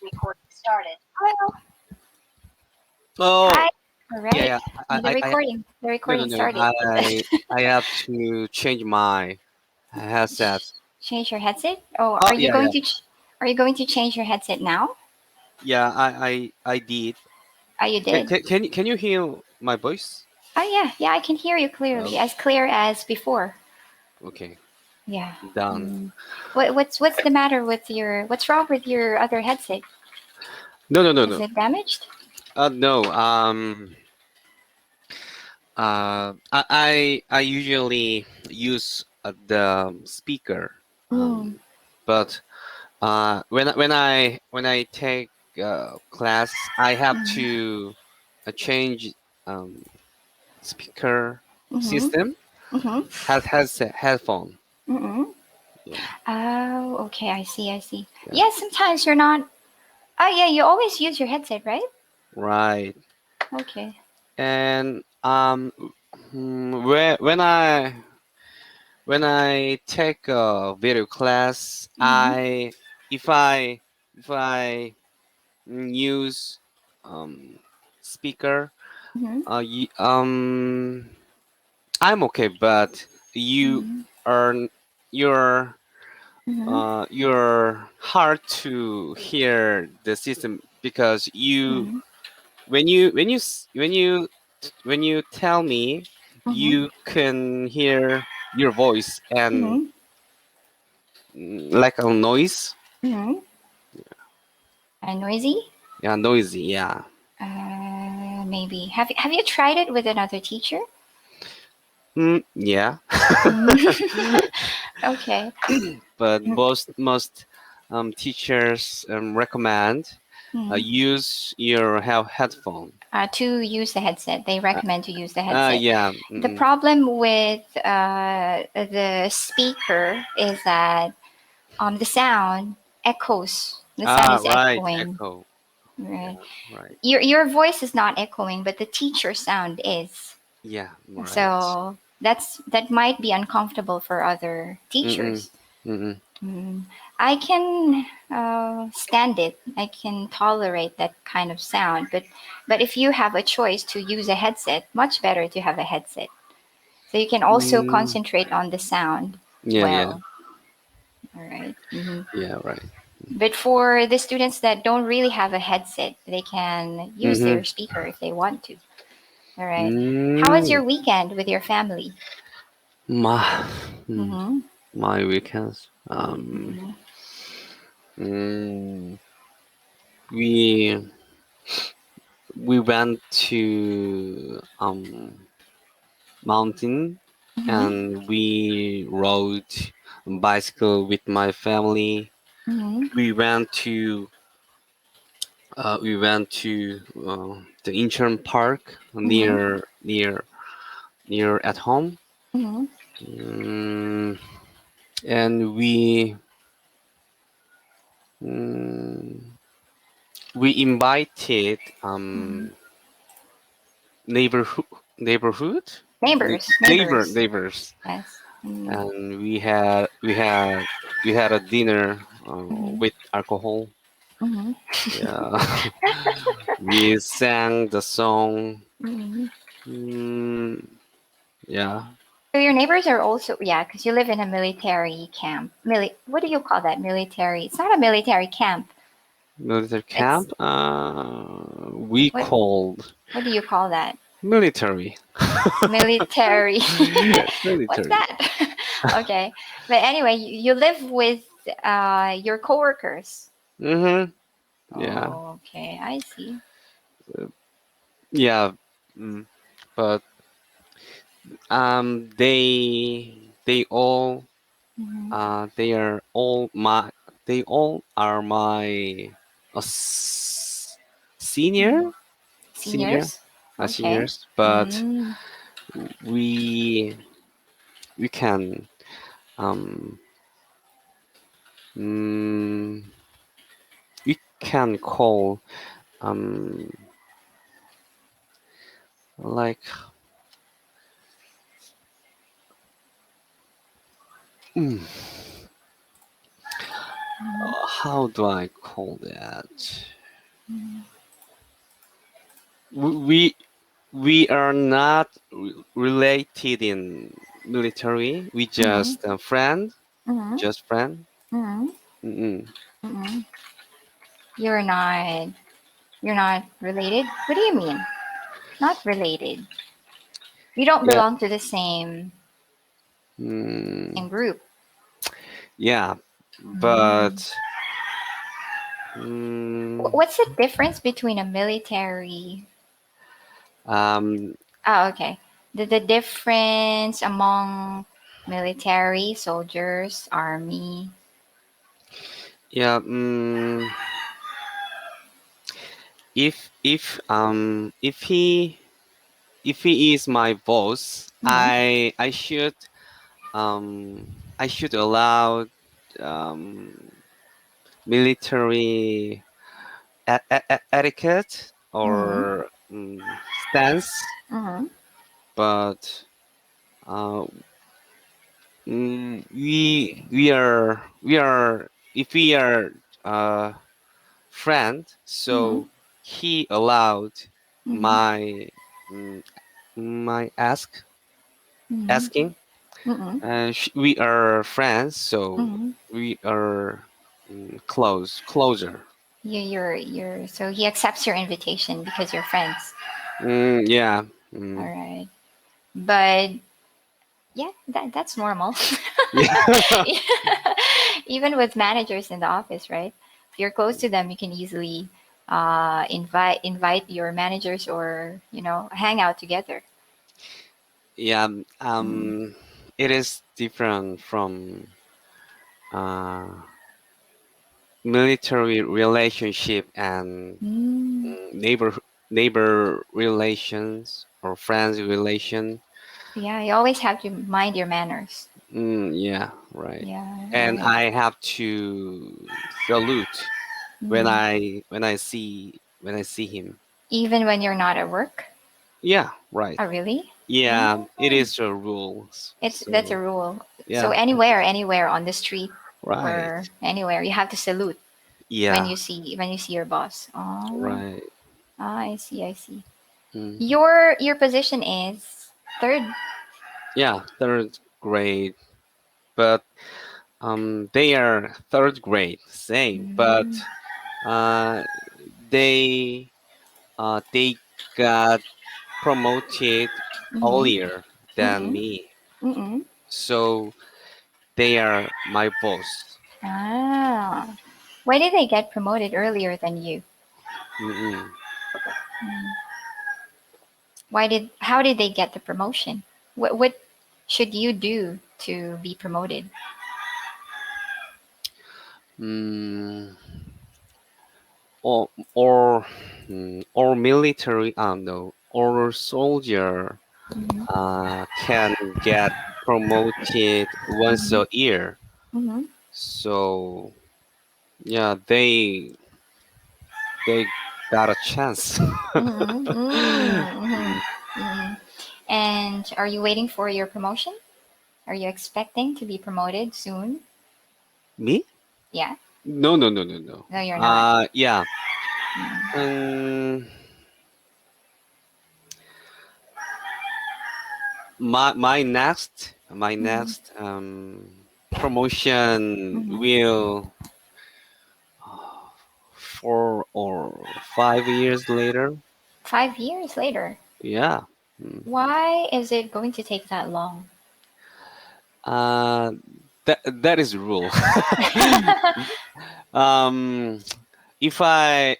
Recording started. Hello. Oh, Hi. All yeah, right. yeah. The I recording. The no, no, recording no. started. I have to change my headset. Change your headset. Oh, Oh, yeah, yeah, are you going to change your headset now? yeah. I did. Oh, you did. Can you hear my voice? Oh, yeah. Yeah, I can hear you clearly, Oh, as clear as before. okay, Yeah. done. Mm. What's the matter with your? What's wrong with your other headset? No, no, no, Is no. it damaged? No. I usually use the speaker. Mm. But when I take class, I have Mm. to change um, speaker Mhm. system. Mhm. Has a headphone. Mhm. Yeah, Oh, okay. I see. I see. yeah, Yeah. Sometimes you're not. Oh, yeah. You always use your headset, right? right. Okay. And when I take a video class, Mhm. if I if I use um, speaker, Mhm. uh, y- I'm okay, but you Mhm. are you're Mhm. you're hard to hear the system because you Mhm. when you tell me Mhm. you can hear your voice and Mhm. like a noise. Mhm. Noisy? Yeah, noisy. Yeah. Maybe. Have you tried it with another teacher? Yeah. Okay. But most teachers recommend Mhm. use your headphone. To use the headset, they Uh, recommend to use the headset. yeah. The problem with the speaker is that the sound echoes. The sound Ah, is right. echoing. Echo. Right. Yeah, right. Your voice is not echoing, but the teacher sound is. Yeah, right. So that might be uncomfortable for other Mm-mm. teachers. Mm-mm. Mm. I can stand it. I can tolerate that kind of sound. But if you have a choice to use a headset, much better to have a headset. So you can also Mm, concentrate on the sound yeah, yeah, well. All right. Mm-hmm. yeah, right. But for the students that don't really have a headset, they can use Mm-hmm. their speaker if they want to. All right. How was Mm, your weekend with your family? my mm, Mm-hmm. my weekends. Mm-hmm. Mm, we we went to mountain Mm-hmm. and we rode bicycle with my family. Mm-hmm. We went to the Incheon Park Mm-hmm. near at home. Mm-hmm. Mm, and mm, we invited Mm-hmm. neighborhood neighborhood Neighbors. neighbors, Yes. Mm-hmm. and we had a dinner Mm-hmm. with alcohol. Mm-hmm. Yeah. We sang the song. Mm-hmm. Mm, yeah, So your neighbors are also, yeah, because you live in a military camp. What do you call that? Military. It's not a military camp. military It's camp. We what called what do you call that? military. Military. What's Military. that? Okay. But anyway, you live with your coworkers. Mm-hmm. Yeah. Oh, okay. I see. Yeah. Mm. But they all Mm-hmm. they all are my uh, s- senior Mm-hmm. senior Seniors. Okay. seniors, but Mm-hmm. we we can um mm, we can call um like mm, How do I call that? Mhm. We we are not related in military. We Mhm. just a friend, Mhm. just friend. Mhm. Mm-mm. Mhm. You're not. You're not related. What do you mean? Not related. You don't Yeah. belong to the same Mm, group. yeah, Mm. but mm, What's the difference between a military? um, Oh, okay. The difference among military, soldiers, army. yeah. If he is my boss, Mhm. I should allow um military etiquette Mhm. or stance, Mhm. but uh, we are if we are uh friend, Mhm. so he allowed Mhm. my mm, my Mhm. asking, Mhm. and we are friends, so Mhm. we are closer. You're so he accepts your invitation because you're friends. Yeah. All mm, right. But yeah, that's normal. yeah. Even with managers in the office, right? If you're close to them, you can easily invite your managers or hang out together. Yeah. Mm. It is different from uh military relationship and Mm. neighbor relations or friends relation. Yeah, you always have to mind your manners. Yeah, right. Yeah, And right. I have to salute Mm. when I see him. Even when you're not at work. Yeah, right. Oh, really? Yeah, Oh, it is a rules. that's a So rule. So yeah, anywhere on the street right. or anywhere, you have to salute when Yeah, you see your boss. Oh, right. I see, I see. Mm. Your position is third. Yeah, third grade, but they are third grade, same, Mm-hmm. but uh, they they got promoted earlier than Mm-mm. me, Mm-mm. so they are my boss. Ah, why did they get promoted earlier than you? Mm-mm. How did they get the promotion? What should you do to be promoted? Mm, or or military no or soldier Mm-hmm. can get promoted once Mm-hmm. a year. Mm-hmm. So yeah, they got a chance. Mm-hmm. Mm-hmm. Mm, Mm-hmm. And are you waiting for your promotion? Are you expecting to be promoted soon? Me? Yeah. No, no, no, no, no. No, you're not. Yeah. Mm. Um, my Mm-hmm. next promotion Mm-hmm. will 4 or 5 years later. 5 years later. Yeah. Mm. Why is it going to take that long? Uh, that is rule. um, if I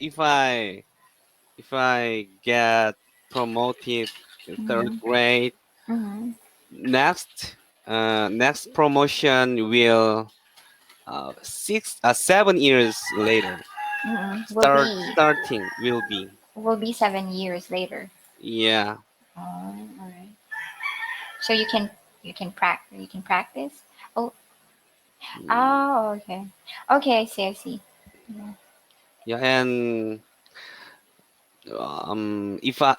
get promoted in third Mm-hmm. grade, Mm-hmm. next promotion will 7 years later. Mm-hmm. Will be Starting will be. 7 years later. Yeah. Oh, all right. So you can practice. Oh, Mm, oh, okay. Okay, I see. I see. Yeah. yeah, and if I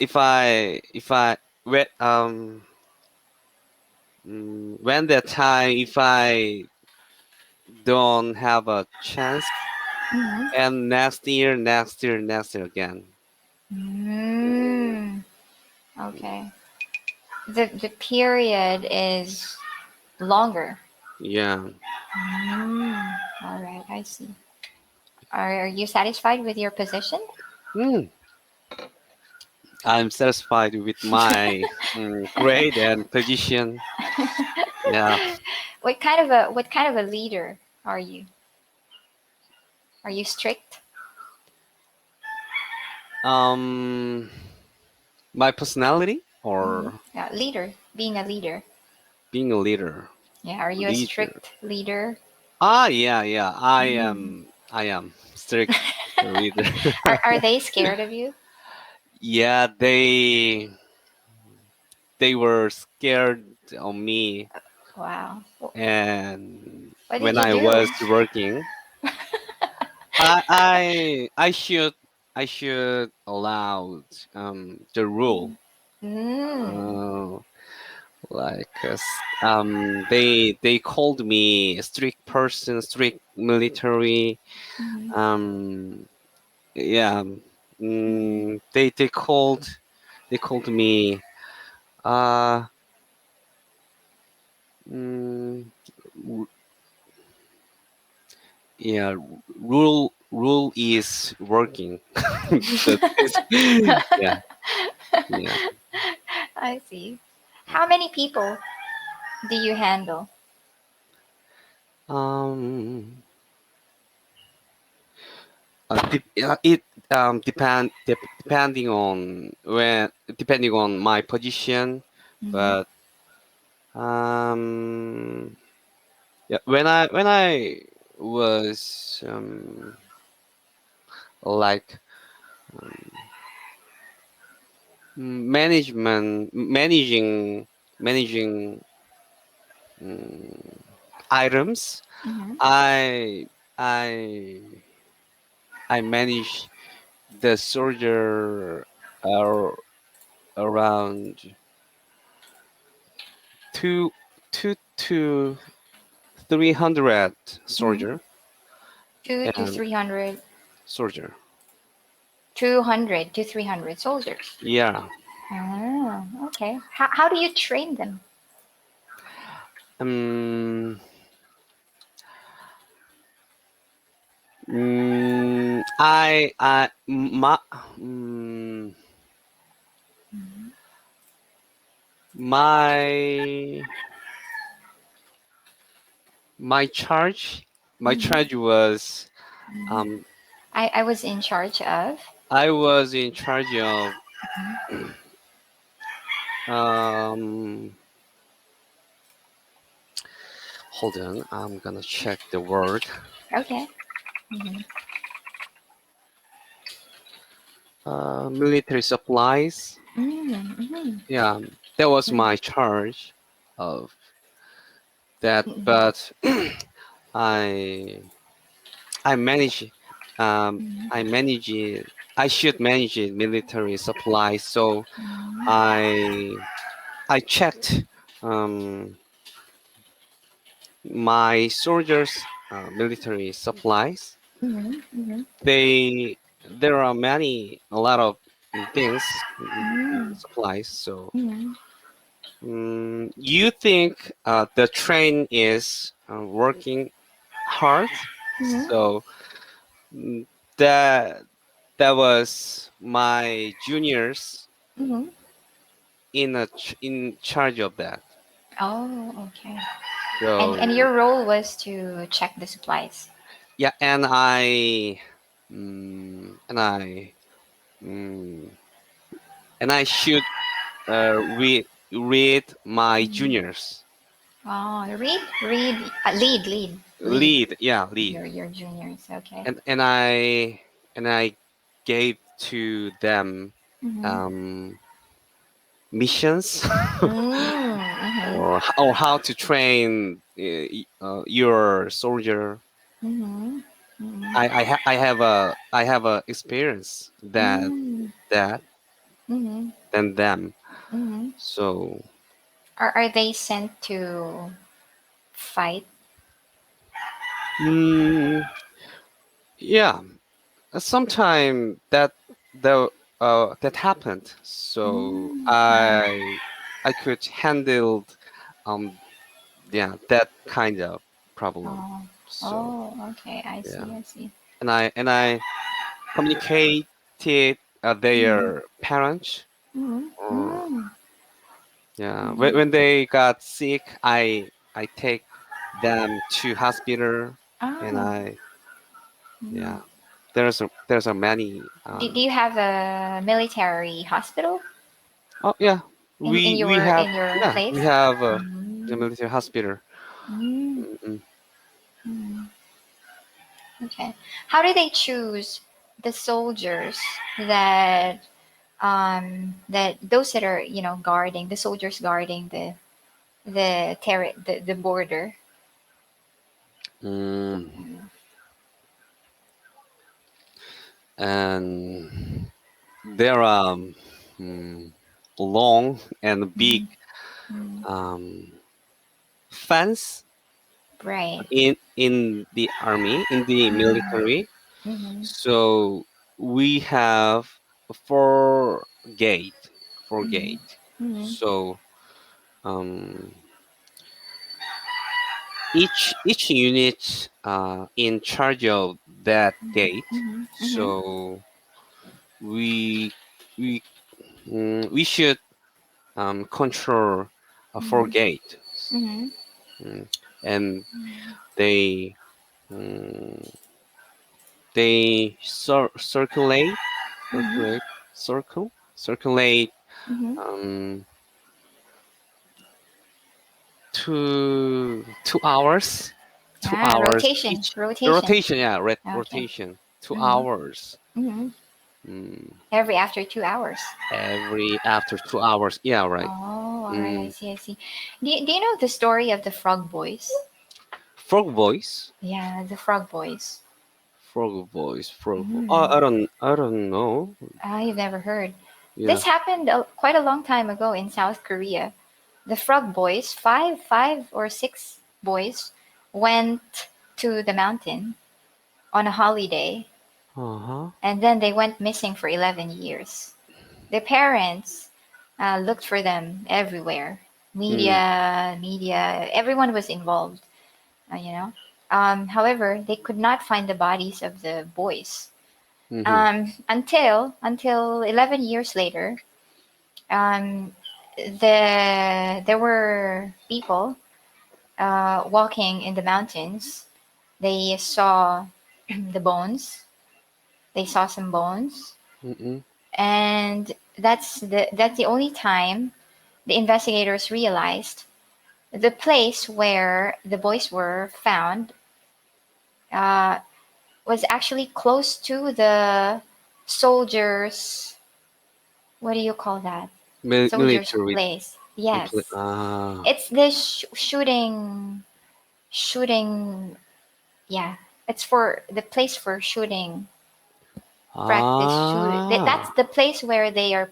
when that time if I don't have a chance, Mm-hmm. and next year again. Mm, okay. The period is longer. Yeah. All right, I see. Are you satisfied with your position? Mm, I'm satisfied with my grade and position. Yeah. What kind of a leader are you? Are you strict? Um, my personality or Yeah, leader. Being a leader. being a leader. Yeah, are you a Leader. strict leader? Ah, yeah, yeah. I Mm. am. I am strict leader. Are they scared of you? Yeah, they were scared of me, Wow. and What did when you I do? was working, I should allow the rule. Mm. Uh, they called me a strict person, strict military. Mhm. Um, yeah. They called me uh mm, r- yeah, rule is working. That is, yeah, yeah. I see. How many people do you handle? Um, it depending on my position, Mhm. but um, yeah, when I was like um, managing mm, items, Mhm. I I I manage the soldier ar- around two two to 300 Mhm. soldier Two to and three hundred. soldier. 200 to 300 soldiers. Yeah. Oh, okay. How do you train them? Um. I mm, my my charge my Mhm. charge was um I was in charge of. I was in charge of um hold on, I'm gonna check the word. Okay. Hmm. Military supplies. Mm-hmm. Yeah, that was my charge of that, but I I manage I manage it. I should manage it, military supplies. So I I checked um, my soldiers' military supplies. Hmm. Hmm. There are a lot of things, supplies. So Hmm. you think the train is working hard? Hmm. So mm, that that was my juniors Hmm. in charge of that. Oh, okay. And So your role was to check the supplies. yeah, mm, and I mm, I should read my juniors. Oh, read, lead. Lead, yeah, lead. Your juniors. Okay. And I gave to them Mm-hmm. um, missions, Mm-hmm. or how to train your soldier. Mm-hmm. Mm-hmm. I have a experience Mm-hmm. that Mm-hmm. than them. Mm-hmm. So Are they sent to fight? Mm, yeah, sometime the that happened. So Mm, mm. I could handle um that kind of problem. Oh, So oh, okay. I yeah, see. I see. and I communicated Mm, their parents. mm, Or mm, yeah, mm. when they got sick, I take them to hospital, and Oh, I mm. yeah, there's a many Do you have a military hospital oh yeah, in we have, in your yeah, we place? have the Mm, military hospital. mm, Mm-mm. mm. Okay. How do they choose the soldiers that that those that are guarding the soldiers guarding the border? Mm. And there are mm, long and big Mm, mm, um, fence right. in the army, in the Mm-hmm. military. Mm-hmm. So we have four gate, four Mm-hmm. gate. Mm-hmm. So um, each unit in charge of that gate. Mm-hmm. Mm-hmm. So we we we should control a four gate. Mm-hmm. Mm, and they mm, they Mm-hmm. circulate Mm-hmm. um 2 hours, two Ah, hours rotation, each. rotation. Rotation, yeah, Okay. rotation, two Mm-hmm. hours Mm-hmm. mm, Every after 2 hours. every after 2 hours, yeah, right. Oh, all right. I mm, see. I see. Do you know the story of the Frog Boys? Frog voice. Yeah, the Frog Boys. I Mm. don't know. I've never heard. Yeah. This happened quite a long time ago in South Korea. The Frog Boys, five or six boys, went to the mountain on a holiday, Uh-huh. and then they went missing for 11 years. Their parents looked for them everywhere. Mm, Media, everyone was involved, uh, you know. However, they could not find the bodies of the boys mm-hmm. until 11 years later. Um, there were people walking in the mountains. They saw the bones. They saw some bones, Mm-mm. and that's the only time the investigators realized the place where the boys were found uh, was actually close to the soldiers. What do you call that? Soldiers' Military. place. Yes, Ah. it's the shooting. Yeah, it's for the place for shooting practice shoot. That's Ah. the place where they're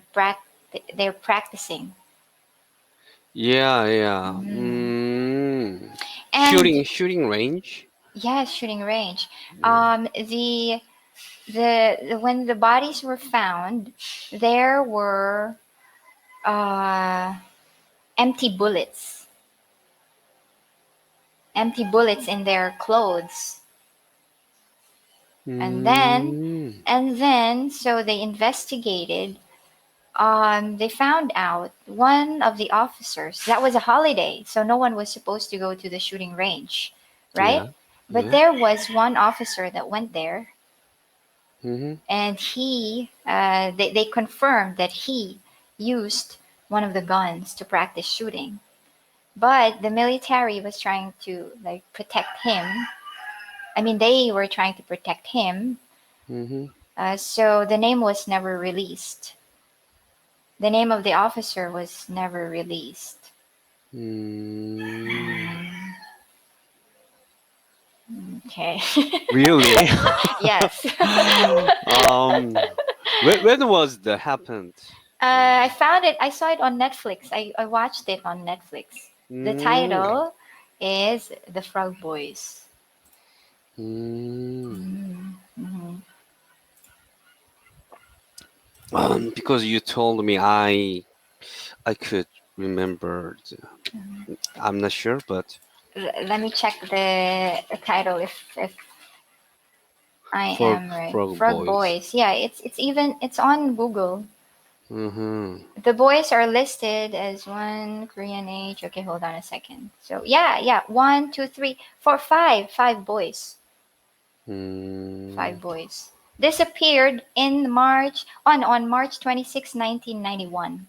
practicing. Yeah, yeah. Mm. And Shooting range. yeah, shooting range. Yeah. When the bodies were found, there were uh, empty bullets, empty bullets in their clothes, and then Mm. so they investigated. They found out one of the officers. That was a holiday, so no one was supposed to go to the shooting range, right? Yeah. But Yeah. there was one officer that went there, Mm-hmm. and they confirmed that he used one of the guns to practice shooting. But the military was trying to like protect him. I mean, they were trying to protect him. Mm-hmm. So the name was never released. The name of the officer was never released. Mm. Mm, okay. Really? Yes. um. When was that happened? I found it. I saw it on Netflix. I watched it on Netflix. The Mm. title is The Frog Boys. Mm. Mm-hmm. Because you told me, I could remember. I'm not sure, but Let me check the title if I Frog am right. Frog Frog Boys. Boys. Yeah, it's on Google. Mm-hmm. The boys are listed as one Korean age. Okay, hold on a second. So yeah, one, two, three, four, five boys. Mm, 5 boys. Disappeared in March on March 26, 1991.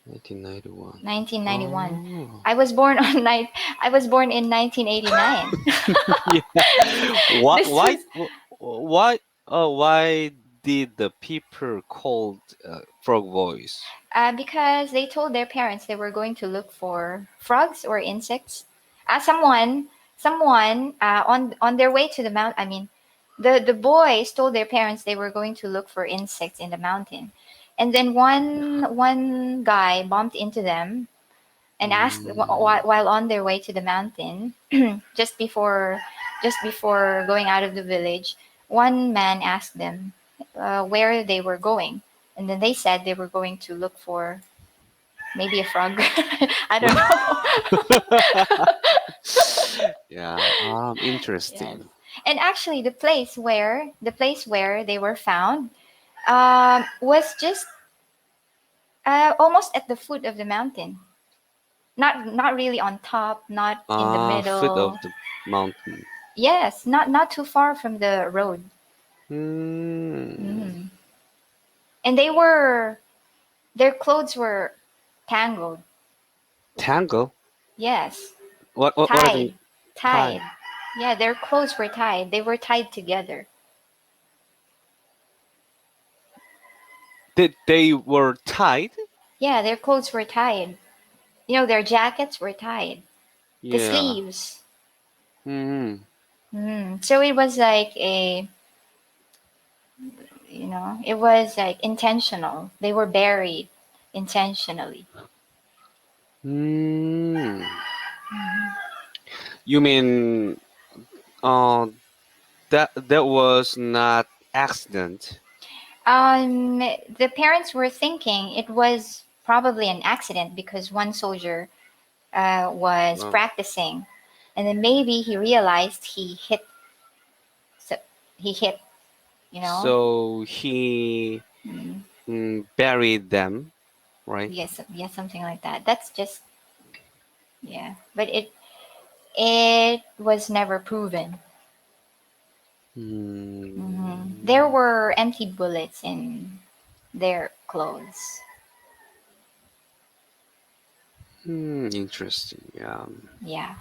1991. 1991. Oh. I was born on night. I was born in 1989. Yeah. Why? This Why? was Why? Why did the people called Frog Boys? because they told their parents they were going to look for frogs or insects. Someone on their way to the mount. I mean, the boys told their parents they were going to look for insects in the mountain, and then one guy bumped into them and asked Mm, while on their way to the mountain, just before going out of the village, one man asked them where they were going, and then they said they were going to look for maybe a frog. I don't know. yeah. Yes, Interesting. and actually, the place where they were found was just almost at the foot of the mountain. Not really on top, not in the Foot of middle. the mountain. Yes, not too far from the road. Hmm. Mm. And their clothes were tangled. Tangle. Yes, What are the tied, tie? tied. Yeah, their clothes were tied. They were tied together. They were tied? Yeah, their clothes were tied. Their jackets were tied. The Yeah. sleeves. Hmm. So it was like it was like intentional. They were buried intentionally. Hmm. You mean uh that was not accident? The parents were thinking it was probably an accident because one soldier was Um, practicing, and then maybe he realized so he hit, you know. so he Mm, buried them, right? yes, yes, something like that. That's just yeah, but it was never proven. There Hmm. were empty bullets in their clothes. Interesting. Yeah. Yeah.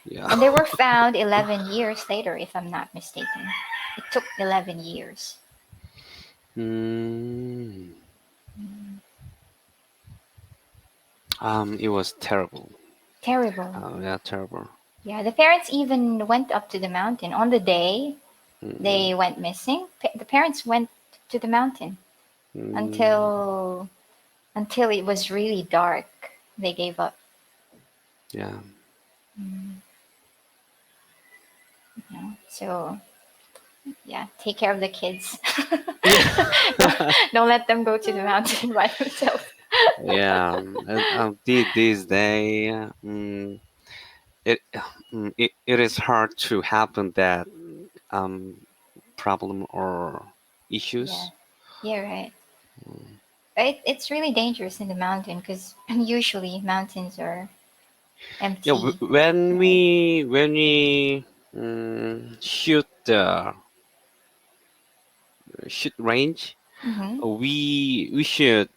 Yeah. And they were found 11 years later, if I'm not mistaken. It took 11 years. Hmm. It was terrible. Terrible. Yeah, terrible. Yeah, the parents even went up to the mountain. On the day Mm, they went missing, the parents went to the mountain mm, until it was really dark. They gave up. yeah. So, yeah, take care of the kids. don't, Yeah. don't let them go to the mountain by themselves. Yeah. This day, it, it is hard to happen that um problem or Yeah, issues. yeah, right. It's really dangerous in the mountain because usually mountains are Yeah, empty, when right? we shoot the shoot range, Mm-hmm. we should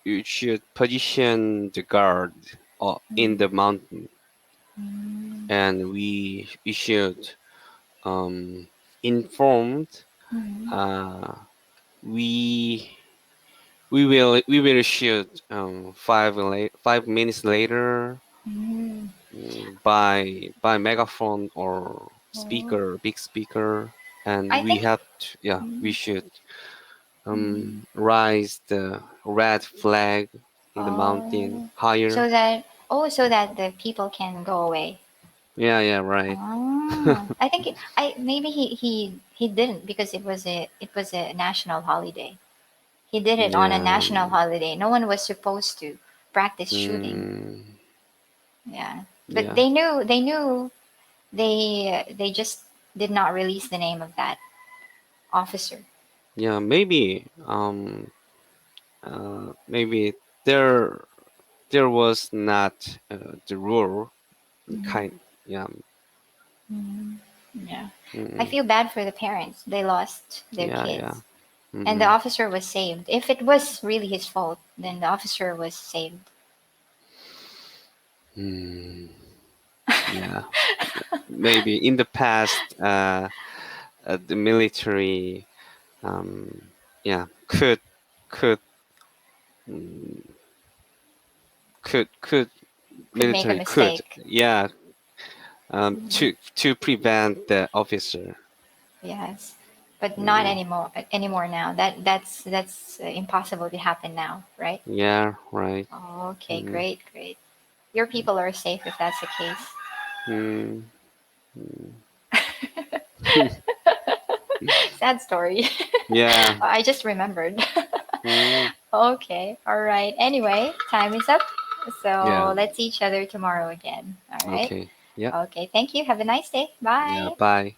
you should position the guard in the mountain, and we should inform Mm-hmm. uh, we we will shoot 5 minutes later Mm-hmm. by megaphone or Oh, speaker, big speaker, and I we think. have to, yeah, we should rise the red flag in the mountain Oh, higher. so that the people can go away. Yeah, right. Ah, I think maybe he didn't because it was a national holiday. He did it on a Yeah. national holiday. No one was supposed to practice shooting. Mm, Yeah, but yeah. they just did not release the name of that officer. Yeah, maybe there there was not the rule Mm-hmm. kind. Yeah. Mm, yeah. I Mm, feel bad for the parents. They lost their yeah. kids. And the Mm-hmm. officer was saved. If it was really his fault, then the officer was saved. Mm, yeah. Maybe in the past, the military, yeah, could mm, could Could make a military could, mistake. yeah, Mhm. to prevent the officer. Yes. But not Mm, anymore now. That's impossible to happen now, right? yeah, right. Okay, Mm, great, great. Your people are safe if that's the case. mm, mm. Sad story. Yeah. I just remembered. Mm, Okay, all right. Anyway, time is up. yeah. So let's see each other tomorrow again. All right. Okay. Yeah. Okay, thank you. Have a nice day. Yeah. Bye. Bye.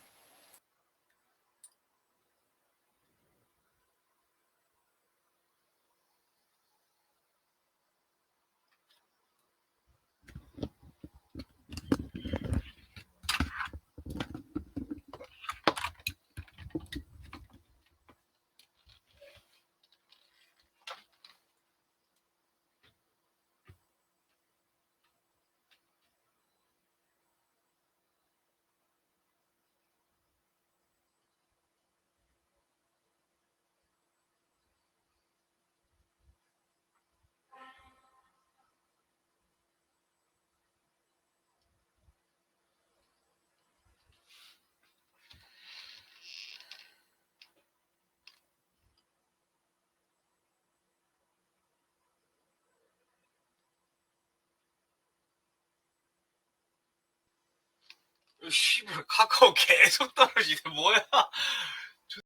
씨발 카카오 계속 떨어지네 뭐야?